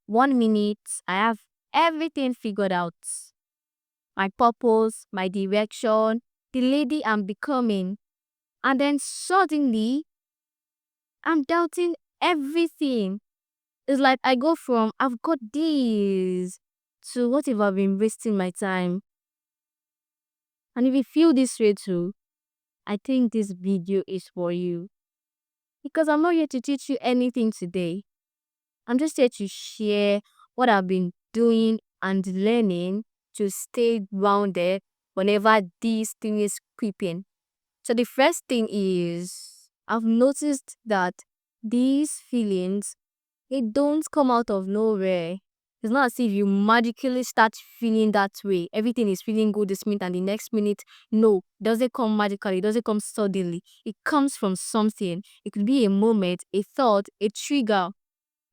1 minute, I have everything figured out. My purpose, my direction, the lady I'm becoming. And then suddenly, I'm doubting everything. It's like I go from, I've got this, to what if I've been wasting my time? And if you feel this way too, I think this video is for you. Because I'm not here to teach you anything today. I'm just here to share what I've been doing and learning to stay grounded whenever this thing is creeping. So the first thing is I've noticed that these feelings, it don't come out of nowhere. It's not as if you magically start feeling that way. Everything is feeling good this minute and the next minute. No, it doesn't come magically. It doesn't come suddenly. It comes from something. It could be a moment, a thought, a trigger.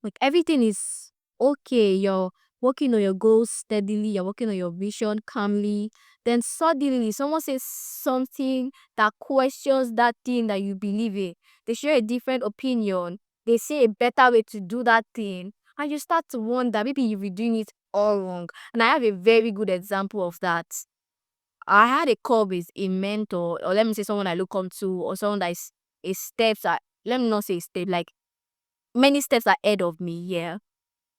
Like everything is okay. You're working on your goals steadily. You're working on your vision calmly. Then suddenly someone says something that questions that thing that you believe in. They share a different opinion. They say a better way to do that thing. And you start to wonder, maybe you've been doing it all wrong. And I have a very good example of that. I had a call with a mentor, or let me say someone I look up to, or someone that is a steps, let me not say a step, like many steps ahead of me, yeah.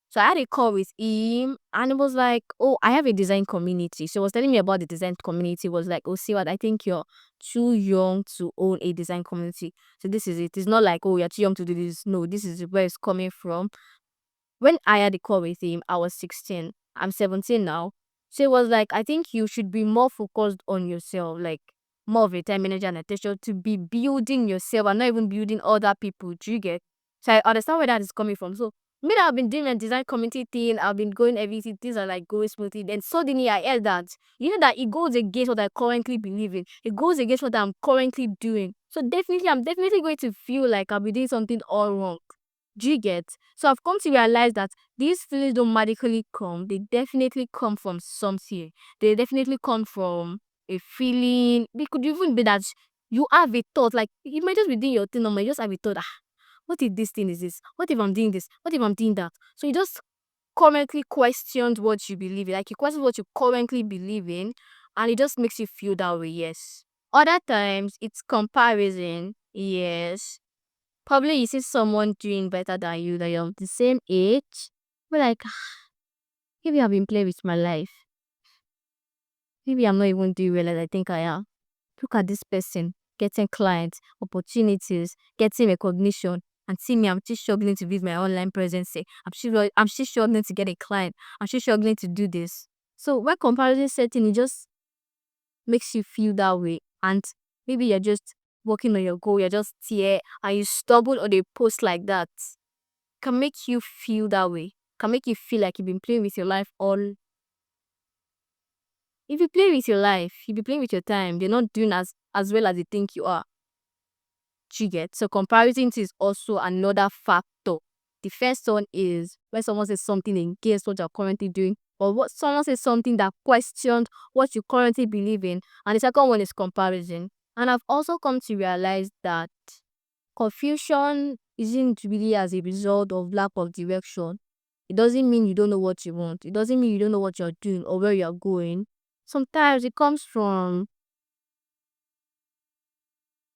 So I had a call with him and it was like, oh, I have a design community. So he was telling me about the design community. It was like, oh, see what, I think you're too young to own a design community. So this is it. It's not like, oh, you're too young to do this. No, this is where it's coming from. When I had a call with him, I was 16. I'm 17 now. So it was like, I think you should be more focused on yourself, like more of a time, energy, and attention to be building yourself and not even building other people. Do you get? So I understand where that is coming from. So me that I've been doing a design community thing, I've been going everything, things are like going smoothly. Then suddenly I heard that, you know, that it goes against what I currently believe in. It goes against what I'm currently doing. So definitely, I'm definitely going to feel like I'll be doing something all wrong. Do you get? So I've come to realize that these feelings don't magically come. They definitely come from something. They definitely come from a feeling. It could even be that you have a thought. Like you might just be doing your thing, or you just have a thought. What if this thing is this? What if I'm doing this? What if I'm doing that? So you just currently questioned what you believe in. Like you question what you currently believe in, and it just makes you feel that way. Yes. Other times it's comparison. Yes. Probably you see someone doing better than you, that you're of the same age. But like, maybe I've been playing with my life. Maybe I'm not even doing well as I think I am. Look at this person getting clients, opportunities, getting recognition. And see me, I'm still struggling to build my online presence. I'm still struggling to get a client. I'm still struggling to do this. So when comparison setting, it just makes you feel that way. And maybe you're just working on your goal, you're just here and you stumble on a post like that. Can make you feel that way. Can make you feel like you've been playing with your life all. If you play with your life, you'll be playing with your time. You're not doing as well as you think you are. Do you get? So comparison is also another factor. The first one is when someone says something against what you're currently doing, or what someone says something that questions what you currently believe in. And the second one is comparison. And I've also come to realize that confusion isn't really as a result of lack of direction. It doesn't mean you don't know what you want. It doesn't mean you don't know what you're doing or where you're going. Sometimes it comes from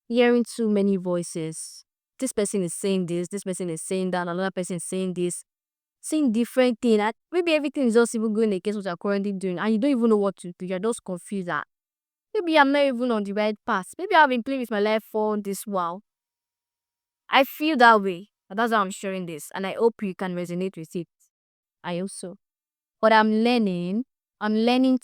hearing too many voices. This person is saying this person is saying that, another person is saying this, saying different things. And maybe everything is just even going against what you're currently doing and you don't even know what to do. You're just confused that maybe I'm not even on the right path. Maybe I've been playing with my life for this while. I feel that way. But that's why I'm sharing this. And I hope you can resonate with it. I also. But I'm learning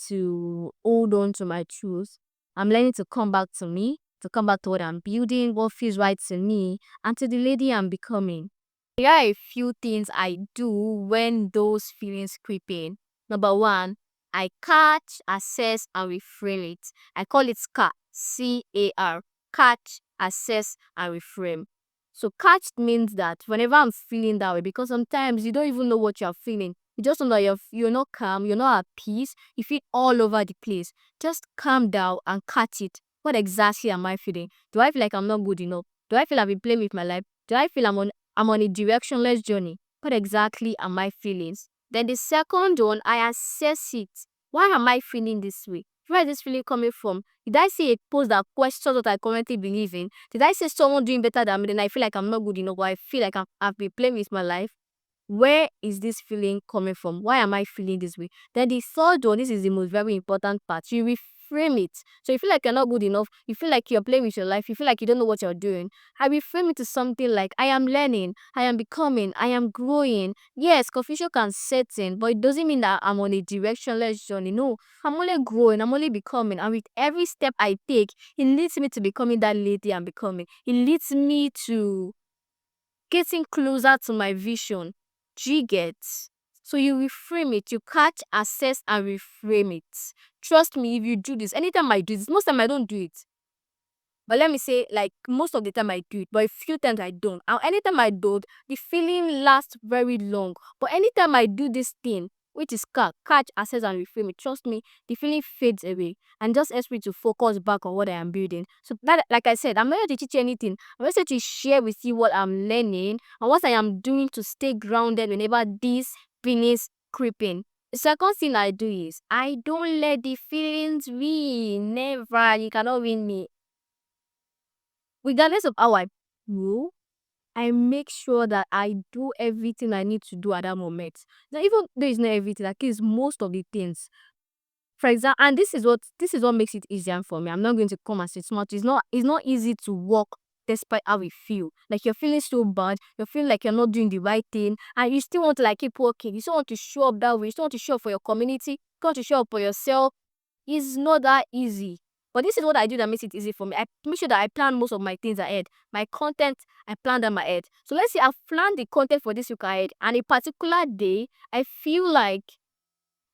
to hold on to my truth. I'm learning to come back to me, to come back to what I'm building, what feels right to me, and to the lady I'm becoming. There are a few things I do when those feelings creep in. Number one, I catch, assess, and reframe it. I call it CAR. C-A-R. Catch, assess, and reframe. So catch means that whenever I'm feeling that way, because sometimes you don't even know what you're feeling. You just know that you're not calm, you're not at peace, you feel all over the place. Just calm down and catch it. What exactly am I feeling? Do I feel like I'm not good enough? Do I feel I've been playing with my life? Do I feel I'm on a directionless journey? What exactly am I feeling? Then the second one, I assess it. Why am I feeling this way? Where is this feeling coming from? Did I see a post that questions what I currently believe in? Did I see someone doing better than me? Then I feel like I'm not good enough, or I feel like I've been playing with my life. Where is this feeling coming from? Why am I feeling this way? Then the third one, this is the most very important part. You reframe it. So you feel like you're not good enough. You feel like you're playing with your life. You feel like you don't know what you're doing. I reframe it to something like, I am learning, I am becoming, I am growing. Yes, confusion can set in, but it doesn't mean that I'm on a directionless journey. No, I'm only growing, I'm only becoming. And with every step I take, it leads me to becoming that lady I'm becoming. It leads me to getting closer to my vision. Do you get? So you reframe it, you catch, assess, and reframe it. Trust me, if you do this, anytime I do this, most time I don't do it. But let me say, like, most of the time I do it, but a few times I don't. And anytime I don't, the feeling lasts very long. But anytime I do this thing, which is catch, assess, and reframe it, trust me, the feeling fades away and just helps me to focus back on what I am building. So that, like I said, I'm not here to teach you anything. I'm just here to share with you what I'm learning and what I am doing to stay grounded whenever these feelings creep in. The second thing I do is I don't let the feelings win. Never. You cannot win me. Regardless of how I feel, I make sure that I do everything I need to do at that moment. Now, even though it's not everything, at least most of the things. For example, and this is what makes it easier for me. I'm not going to come and say it's not. It's not easy to walk despite how we feel. Like you're feeling so bad, you're feeling like you're not doing the right thing, and you still want to like keep working. You still want to show up that way. You still want to show up for your community. You want to show up for yourself. It's not that easy. But this is what I do that makes it easy for me. I make sure that I plan most of my things ahead. My content, I plan them ahead. So let's say I've planned the content for this week ahead, and a particular day, I feel like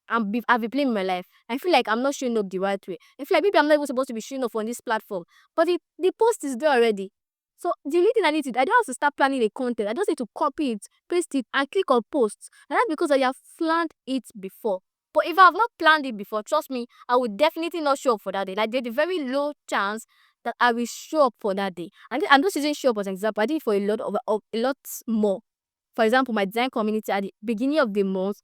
I've been playing my life. I feel like I'm not showing up the right way. I feel like maybe I'm not even supposed to be showing up on this platform. But the post is there already. So the only thing I need to do, I don't have to start planning the content. I just need to copy it, paste it, and click on posts. And that's because I have planned it before. But if I have not planned it before, trust me, I would definitely not show up for that day. Like there's a very low chance that I will show up for that day. And I'm just using show up as an example. I did it for of a lot more. For example, my design community at the beginning of the month,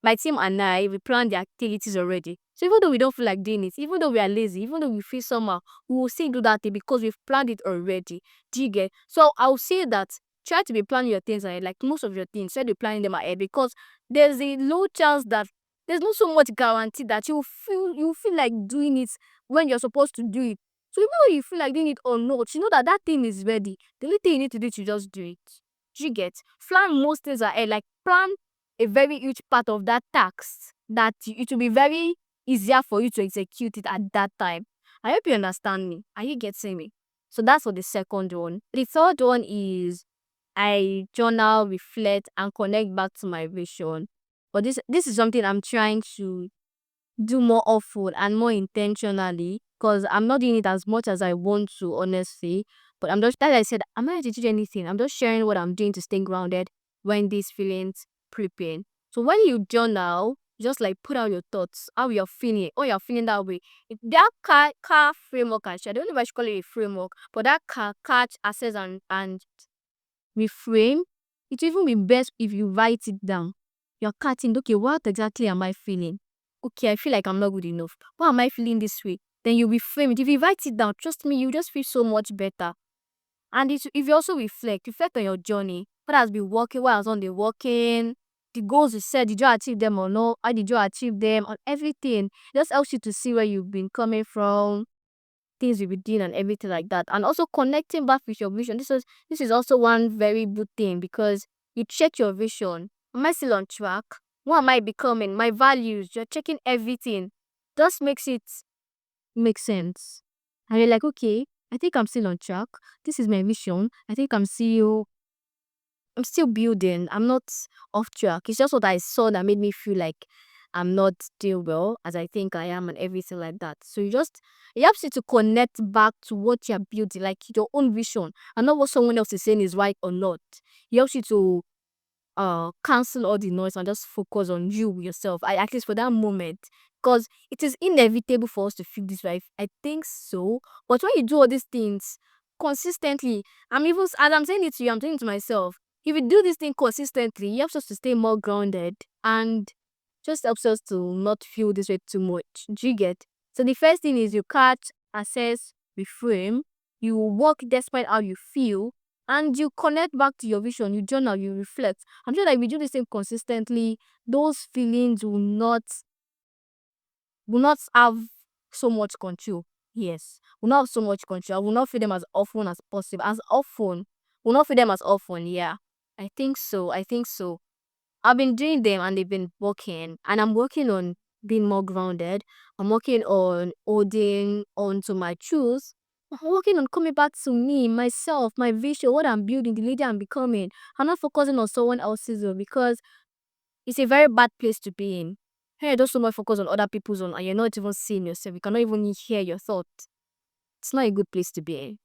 my team and we plan the activities already. So even though we don't feel like doing it, even though we are lazy, even though we feel somehow, we will still do that thing because we've planned it already. Do you get? So I'll say that try to be planning your things ahead, like most of your things, try to be planning them ahead because there's a low chance that there's not so much guarantee that you feel like doing it when you're supposed to do it. So even though you feel like doing it or not, you know that that thing is ready. The only thing you need to do is to just do it. Do you get? Plan most things ahead, like plan a very huge part of that task that it will be very easier for you to execute it at that time. I hope you understand me. Are you getting me? So that's for the second one. The third one is I journal, reflect, and connect back to my vision. But this is something I'm trying to do more often and more intentionally because I'm not doing it as much as I want to, honestly. But I'm just, as I said, I'm not going to teach anything. I'm just sharing what I'm doing to stay grounded when these feelings creep in. So when you journal, just like put out your thoughts, how you're feeling, or you're feeling that way. That car framework, actually, I don't know if I should call it a framework, but that catch, assess, and reframe, it will even be best if you write it down. You're cutting, okay, what exactly am I feeling? Okay, I feel like I'm not good enough. Why am I feeling this way? Then you reframe it. If you write it down, trust me, you just feel so much better. And if you also reflect on your journey. What has been working, what has not been working, the goals you set, did you achieve them or not? How did you achieve them? On everything. It just helps you to see where you've been coming from, things you've been doing and everything like that. And also connecting back with your vision. This is also one very good thing because you check your vision. Am I still on track? What am I becoming? My values. You're checking everything. Just makes it make sense. And you're like, okay, I think I'm still on track. This is my vision. I think I'm still building. I'm not off track. It's just what I saw that made me feel like I'm not still well as I think I am and everything like that. So it helps you to connect back to what you're building, like your own vision and not what someone else is saying is right or not. It helps you to cancel all the noise and just focus on you yourself. At least for that moment. Because it is inevitable for us to feel this way. I think so. But when you do all these things consistently, as I'm saying it to you, I'm saying it to myself. If you do this thing consistently, it helps us to stay more grounded and just helps us to not feel this way too much. Do you get? So the first thing is you catch, assess, reframe. You work despite how you feel, and you connect back to your vision. You journal, you reflect. I'm sure that if you do this thing consistently, those feelings will not have so much control. Yes, will not have so much control. I will not feel them as often as possible. As often, will not feel them as often. Yeah, I think so. I think so. I've been doing them and they've been working, and I'm working on being more grounded. I'm working on holding on to my truth. I'm working on coming back to me, myself, my vision, what I'm building, the leader I'm becoming. I'm not focusing on someone else's own because it's a very bad place to be in. Hey, you don't so much focus on other people's own and you're not even seeing yourself. You cannot even hear your thoughts. It's not a good place to be in,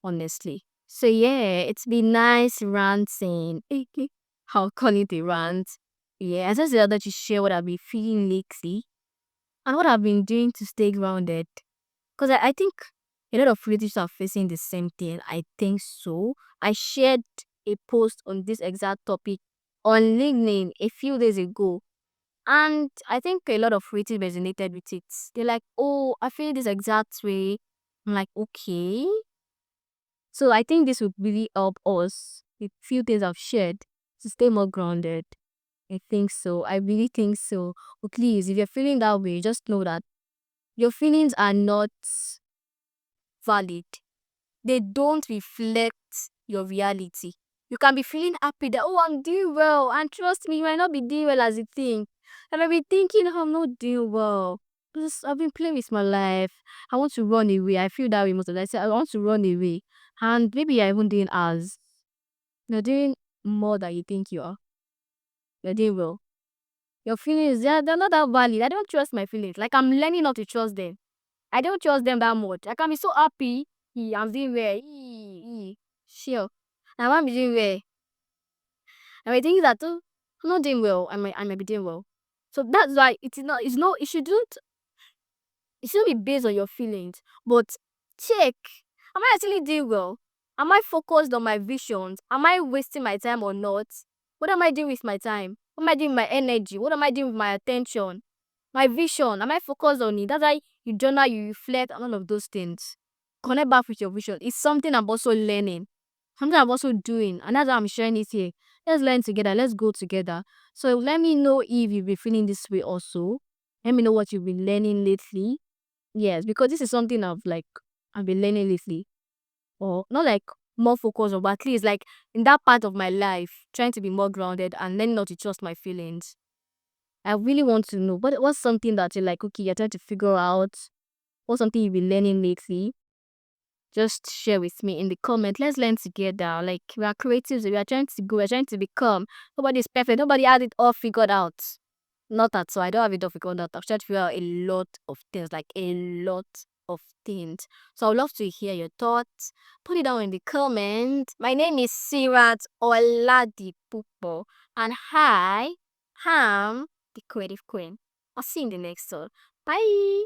honestly. So yeah, it's been nice ranting. I'll call it a rant. Yeah, I just decided to share what I've been feeling lately and what I've been doing to stay grounded. Because I think a lot of relatives are facing the same thing. I think so. I shared a post on this exact topic on LinkedIn a few days ago. And I think a lot of relatives resonated with it. They're like, oh, I feel this exact way. I'm like, okay. So I think this would really help us with few things I've shared to stay more grounded. I think so. I really think so. But please, if you're feeling that way, just know that your feelings are not valid. They don't reflect your reality. You can be feeling happy that, oh, I'm doing well. And trust me, you might not be doing well as you think. I might be thinking, oh, I'm not doing well. Because I've been playing with my life. I want to run away. I feel that way most of the time. I say, I want to run away. And maybe you're even doing as. You're doing more than you think you are. You're doing well. Your feelings, they're not that valid. I don't trust my feelings. Like, I'm learning not to trust them. I don't trust them that much. I can be so happy. I'm doing well. Sure. Now I'm doing well. I might think that too. I'm not doing well. I might be doing well. So that's why it shouldn't be based on your feelings. But check. Am I actually doing well? Am I focused on my visions? Am I wasting my time or not? What am I doing with my time? What am I doing with my energy? What am I doing with my attention? My vision, am I focused on it? That's why you journal, you reflect, and all of those things. Connect back with your vision. It's something I'm also learning, something I'm also doing, and that's why I'm sharing it here. Let's learn together. Let's go together. So let me know if you've been feeling this way also. Let me know what you've been learning lately. Yes, because this is something I've been learning lately, or not like more focused on, but at least like in that part of my life, trying to be more grounded and learning not to trust my feelings. I really want to know what's something that you're like, okay, you're trying to figure out. What's something you've been learning lately? Just share with me in the comment. Let's learn together. Like, we are creatives, we are trying to go, we're trying to become. Nobody's perfect, nobody had it all figured out. Not at all. I don't have it all figured out. I've tried to figure out a lot of things, like a lot of things. So I would love to hear your thoughts. Put it down in the comment. My name is Sirat Oladipupo, and I am the Creative Queen. I'll see you in the next one. Bye.